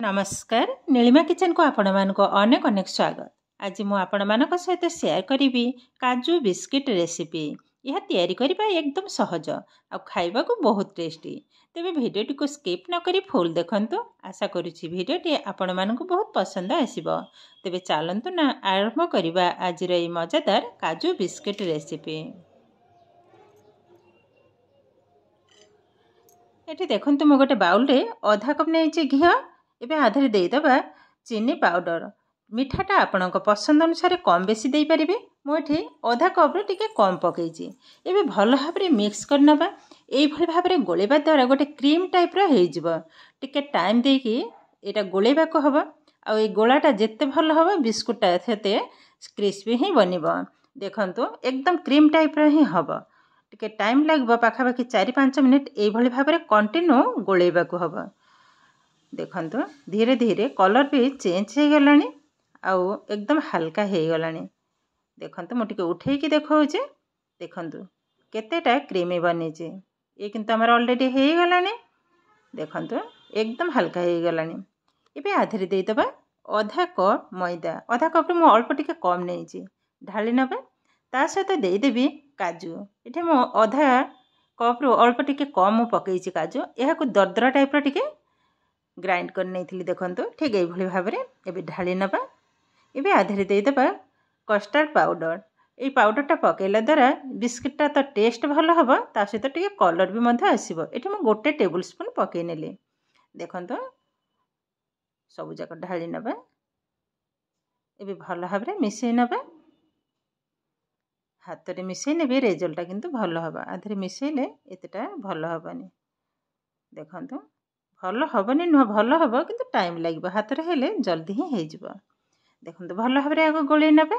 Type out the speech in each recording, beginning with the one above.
नमस्कार नीलिमा किचन को आपण मानक अनेक अनेक स्वागत। आज मु आपण मानक सहित शेयर करी काजू बिस्किट रेसिपी। यह तैयारी करबा एकदम सहज आ खाइबा को बहुत टेस्टी। तेबे भिडियोटी को स्किप न करी फुल देखंतु। आशा करूची भिडियोटी आपण मानक बहुत पसंद आसीबो। तेबे चलंतु ना आरंभ करबा आज रे मजेदार काजू बिस्किट रेसिपी। एठी देखंतु मु गोटे बाउल रे आधा कप नै घी एबे आधे देदेबा चीनी पाउडर। मिठाटा आपण पसंद अनुसार कम बेसी दे पारिबे। मुझे आधा कप टिके कम पकईची। एबे भल भाव मिक्स करनबा। एई भली भाव गोलेबा द्वारा गोटे क्रीम टाइप रो हेजिबो। टिके टाइम देकी एटा गोलेबा को हबो। आ ए गोलाटा जेते भल हबो बिस्कुटटा सेते क्रिस्पी ही बनिबो। देखंतु एकदम क्रीम टाइप रो ही हबो। टिके टाइम लागबो पाखापाखि 4-5 मिनिट एई भली भाव कंटिन्यू गोलेबा को हबो। देखंतु धीरे धीरे कलर भी चेंज हो गलानी आउ एकदम हल्का हो गलानी। देखंतु मु टिके उठेकी देखौजे। देखंतु केतेटा क्रीमी बनीचे। ये किंतु हमर ऑलरेडी हो गलानी। देखंतु एकदम हल्का हो गलानी। एबे आधरे दे दबा आधा कप मैदा। आधा कप रे मु अल्प टिके कम नेची ढाली नबा। ता सहित दे देबी काजू। एठे मु आधा कप रो अल्प टिके कम मु पकेइची काजू। एहा को दरदरा टाइप रो टिके ग्राइंड कर नहीं देखंतु ठीक ये भली भाव में ढाली नबा। एबे आधे देदेबा कस्टर्ड पाउडर। ये पाउडरटा पकेला द्वारा बिस्किटा तो टेस्ट भल हम ता सहित टिके कलर भी मध्य आसीबो। एठी मु गोटे टेबल स्पून पकई नेली। देखंतु सब जाक ढाली नबा। एबे भल भाव में मिसई नबा। हाथ रे मिसई नेबे रिजल्टटा किंतु भल हबा। आधे मिसईले एतेटा भल हबनी। देखंतु भल हबनी नुह भल हब किंतु टाइम लगे हाथ रे हेले जल्दी ही हो जिवो। देखंतु भल भाव में आगो गोले नबे।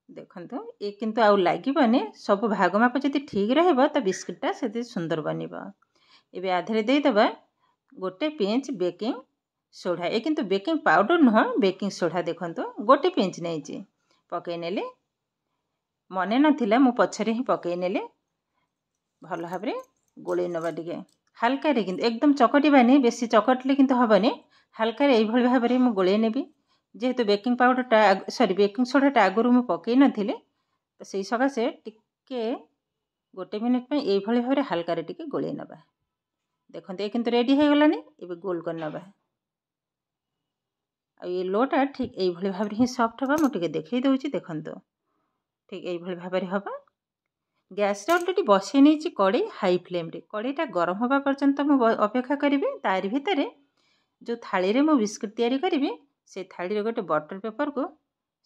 देखंतु ए किंतु आउ लागिबनी सब भाग माप जदि ठीक रहबो त बिस्किटटा सेति सुंदर बनिबो। एबे आधरे दे दबा गोटे पिंच बेकिंग सोडा। ए किंतु बेकिंग पाउडर नुह बेकिंग सोडा। देखंतु गोटे पिंच नेची पकई नेले। मने नथिला मु पछरे ही पकई नेले। भल भाव में गोले नबा टिके हल्का रे किंतु एकदम चकटिबानी बेसी चकटले किंतु हबनी। हल्का रे एई भली भाव में मु गोले नेबी। जेहेतु बेकिंग पाउडरटा सॉरी बेकिंग सोडाटा आगुरु मु पकई नथिले तो सेई सकासे टिके गोटे मिनिट पे एई भली भाव में हल्का रे टिके गोले नबा। देखंतु ए किंतु रेडी हो गलानी। एबे गोल कर नबा। आ ये लोटा ठीक एई भली भाव में ही सॉफ्ट हबा। मु टिके देखै दउची। देखंतु ठीक एई भली भाव में हबा। गैस रे ऑलरेडी बसई नहीं कड़े हाई फ्लेम रे। कड़ेटा गरम होगा पर्यंत मु अपेक्षा करी। तार भितर जो थाली रे मु बिस्कुट तैयारी करी से थाली रे गोटे बटर पेपर को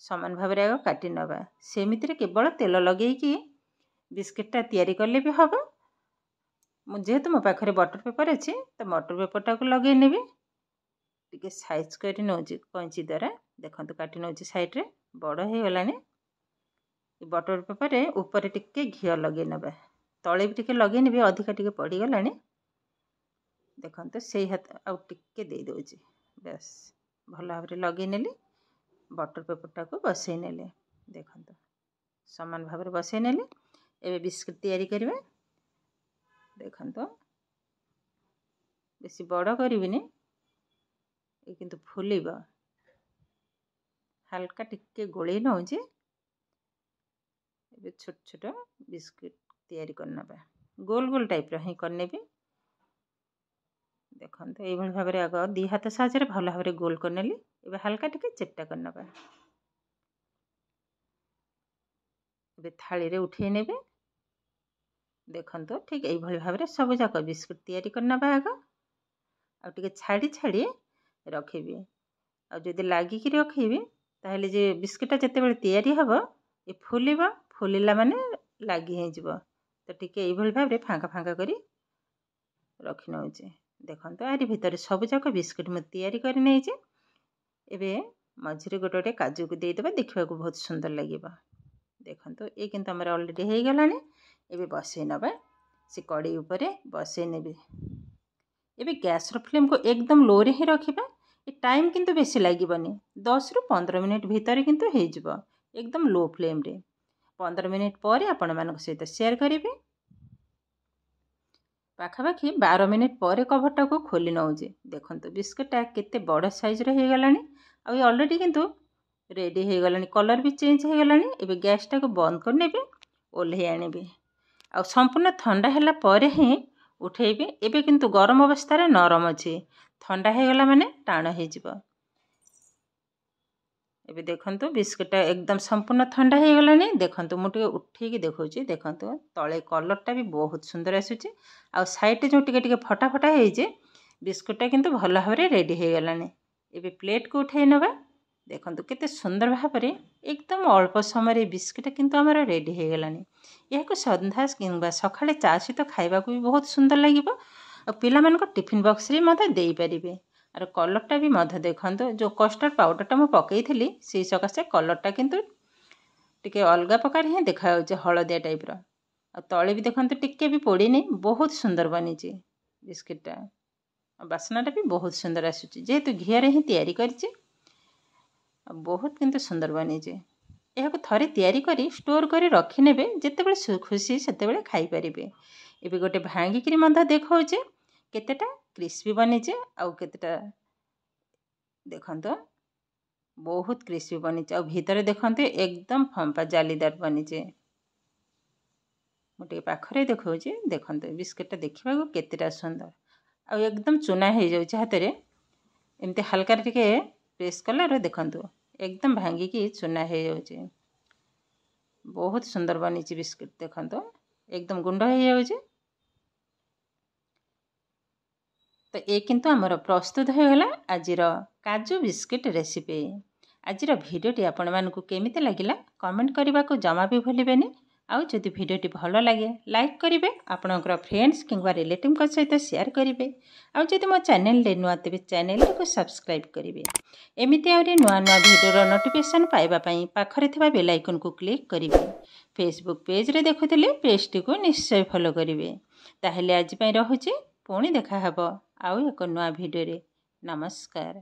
समान भाव में आग काटी नबा। सेमिति रे केवल तेल लगे कि बिस्कुटटा तैयारी करले भी हम। जेहेतु मो पाखरे बटर पेपर अच्छे तो बटर पेपरटा को लगे नेबी। टिके साइज करी नौची कैंची द्वारा। देखंतु काटी नौची साइड रे बड़ हो गलानी। बटर पेपर रे ऊपर टिके घी लगे नबा। तले भी टिके लगे नेबी अधिका टिके पड़ी गलानी। देखंतु सेही हाथ आउ टिके दे दोची बस भल भाव में लगे नेली। बटर पेपरटा को बसई नेले। देखंतु समान भाव में बसई नेले। एबे बिस्कुट तैयारी करिवे। देखंतु बेसी बड़ करिविनी ए किंतु फुलिबा। हल्का टिके गोले नौची। छोट छोट बिस्कुट तैयारी करनबा। गोल गोल टाइप रही करनेबी। देखंतु एई भली भाव में आग दी हाथ साहाय्य भल भाव में गोल करनेली। एबे हल्का टिके चेपटा करनबा। एबे थाली रे उठे नेबे। देखंतु ठीक एई भली भाव में सब जाक बिस्कुट तैयारी करनबा। आग आ टिके छाड़ी छाड़ी रखिबी। आ जदि लागी कि रखिबी ताहले जे बिस्कुटटा जते बेले तैयारी हबो ए फुलिबा। फुलिला माने लागी हे जिवो। तो टिके एई भली भाव में फांका फांका करी रखि नउचे। देखंतु आरी भितर सब जाक बिस्कुट म तैयारी करी नेइचे। एबे मझिरे गोटे गोटे काजू को दे देबा। देखिबा को बहुत सुंदर लागिबा। देखंतु ए किंतु हमर ऑलरेडी हे गलानी। एबे बसई नबा। से कड़ी ऊपर बसई नेबी। एबे गैस रो फ्लेम को एकदम लो रे ही रखिबा। ए टाइम किंतु बेसी लागिबनी। 10 रु 15 मिनिट भीतर किंतु हे जिवो एकदम लो फ्लेम रे। 15 मिनिट पर आपण मानक सहित शेयर करिवे। ପାଖାପାଖି 12 ମିନିଟ୍ ପରେ କଭରଟାକୁ ଖୋଲି ନେଉଛି। ଦେଖନ୍ତୁ ବିସ୍କୁଟଟା କେତେ ବଡ଼ ସାଇଜ୍ର ହେଇଗଲାଣି। ଆଉ ଏ ଅଲରେଡ଼ି କିନ୍ତୁ ରେଡ଼ି ହେଇଗଲାଣି, କଲର୍ ବି ଚେଞ୍ଜ ହେଇଗଲାଣି। ଏବେ ଗ୍ୟାସ୍ଟାକୁ ବନ୍ଦ କରିନେବି, ଓହ୍ଲେଇ ଆଣିବି। ଆଉ ସମ୍ପୂର୍ଣ୍ଣ ଥଣ୍ଡା ହେଲା ପରେ ହିଁ ଉଠେଇବି। ଏବେ କିନ୍ତୁ ଗରମ ଅବସ୍ଥାରେ ନରମ ଅଛି, ଥଣ୍ଡା ହେଇଗଲା ମାନେ ଟାଣ ହେଇଯିବ। ଏବେ ଦେଖନ୍ତୁ ବିସ୍କୁଟଟା एकदम ସମ୍ପୂର୍ଣ୍ଣ ଥଣ୍ଡା ହେଇଗଲାଣି। ଦେଖନ୍ତୁ ମୁଁ ଟିକେ ଉଠେଇକି ଦେଖାଉଛି। ଦେଖନ୍ତୁ ତଳେ କଲର୍ଟା ବି ବହୁତ ସୁନ୍ଦର ଆସୁଛି। ଆଉ ସାଇଡ଼୍ରେ ଯେଉଁ ଟିକେ ଟିକେ ଫଟା ଫଟା ହେଇଛି, ବିସ୍କୁଟଟା କିନ୍ତୁ ଭଲ ଭାବରେ ରେଡ଼ି ହେଇଗଲାଣି। ଏବେ ପ୍ଲେଟ୍କୁ ଉଠେଇ ନେବା। ଦେଖନ୍ତୁ କେତେ ସୁନ୍ଦର ଭାବରେ एकदम ଅଳ୍ପ ସମୟରେ ବିସ୍କୁଟ କିନ୍ତୁ ଆମର ରେଡ଼ି ହେଇଗଲାଣି। ଏହାକୁ ସନ୍ଧ୍ୟା କିମ୍ବା ସକାଳେ ଚା ସହିତ ଖାଇବାକୁ ବି ବହୁତ ସୁନ୍ଦର ଲାଗିବ। ଆଉ ପିଲାମାନଙ୍କ ଟିଫିନ୍ ବକ୍ସରେ ମଧ୍ୟ ଦେଇପାରିବେ। আর କଲର୍ଟା ବି ମଧ୍ୟ ଦେଖନ୍ତୁ, ଯେଉଁ କଷ୍ଟର୍ଡ଼ ପାଉଡ଼ରଟା ମୁଁ ପକାଇଥିଲି ସେଇ ସକାଶେ କଲର୍ଟା କିନ୍ତୁ ଟିକେ ଅଲଗା ପ୍ରକାର ହିଁ ଦେଖାଯାଉଛି, ହଳଦିଆ ଟାଇପ୍ର। ଆଉ ତଳେ ବି ଦେଖନ୍ତୁ ଟିକେ ବି ପୋଡ଼ିନି, ବହୁତ ସୁନ୍ଦର ବନିଛି ବିସ୍କୁଟଟା। ଆଉ ବାସ୍ନାଟା ବି ବହୁତ ସୁନ୍ଦର ଆସୁଛି, ଯେହେତୁ ଘିଅରେ ହିଁ ତିଆରି କରିଛି। ବହୁତ କିନ୍ତୁ ସୁନ୍ଦର ବନିଛି। ଏହାକୁ ଥରେ ତିଆରି କରି ଷ୍ଟୋର୍ କରି ରଖିନେବେ, ଯେତେବେଳେ ଖୁସି ସେତେବେଳେ ଖାଇପାରିବେ। ଏବେ ଗୋଟେ ଭାଙ୍ଗିକିରି ମଧ୍ୟ ଦେଖାଉଛି କେତେଟା କ୍ରିସ୍ପି ବନିଛି, ଆଉ କେତେଟା ଦେଖନ୍ତୁ ବହୁତ କ୍ରିସ୍ପି ବନିଛି। ଆଉ ଭିତରେ ଦେଖନ୍ତୁ एकदम ଫମ୍ପା ଜାଲିଦାର ବନିଛି। ମୁଁ ଟିକେ ପାଖରେ ଦେଖାଉଛି। ଦେଖନ୍ତୁ ବିସ୍କୁଟଟା ଦେଖିବାକୁ କେତେଟା ସୁନ୍ଦର, ଆଉ एकदम ଚୁନା ହେଇଯାଉଛି ହାତରେ। ଏମିତି ହାଲକାରେ ଟିକେ ପ୍ରେସ୍ କଲାରୁ ଦେଖନ୍ତୁ एकदम ଭାଙ୍ଗିକି ଚୁନା ହେଇଯାଉଛି। ବହୁତ ସୁନ୍ଦର ବନିଛି ବିସ୍କୁଟ। ଦେଖନ୍ତୁ एकदम ଗୁଣ୍ଡ ହେଇଯାଉଛି। ତ ଏ କିନ୍ତୁ ଆମର ପ୍ରସ୍ତୁତ ହୋଇଗଲା ଆଜିର କାଜୁ ବିସ୍କୁଟ ରେସିପି। ଆଜିର ଭିଡ଼ିଓଟି ଆପଣମାନଙ୍କୁ କେମିତି ଲାଗିଲା କମେଣ୍ଟ କରିବାକୁ ଜମା ବି ଭୁଲିବେନି। ଆଉ ଯଦି ଭିଡ଼ିଓଟି ଭଲ ଲାଗେ ଲାଇକ୍ କରିବେ, ଆପଣଙ୍କର ଫ୍ରେଣ୍ଡସ୍ କିମ୍ବା ରିଲେଟିଭଙ୍କ ସହିତ ସେୟାର କରିବେ। ଆଉ ଯଦି ମୋ ଚ୍ୟାନେଲରେ ନୂଆ ତେବେ ଚ୍ୟାନେଲକୁ ସବସ୍କ୍ରାଇବ୍ କରିବେ। ଏମିତି ଆହୁରି ନୂଆ ନୂଆ ଭିଡ଼ିଓର ନୋଟିଫିକେସନ୍ ପାଇବା ପାଇଁ ପାଖରେ ଥିବା ବେଲ୍ ଆଇକନ୍କୁ କ୍ଲିକ୍ କରିବେ। ଫେସବୁକ୍ ପେଜ୍ରେ ଦେଖୁଥିଲେ ପେଜ୍ଟିକୁ ନିଶ୍ଚୟ ଫଲୋ କରିବେ। ତାହେଲେ ଆଜି ପାଇଁ ରହୁଛି, ପୁଣି ଦେଖାହେବ ଆଉ ଏକ ନୂଆ ଭିଡ଼ିଓରେ। ନମସ୍କାର।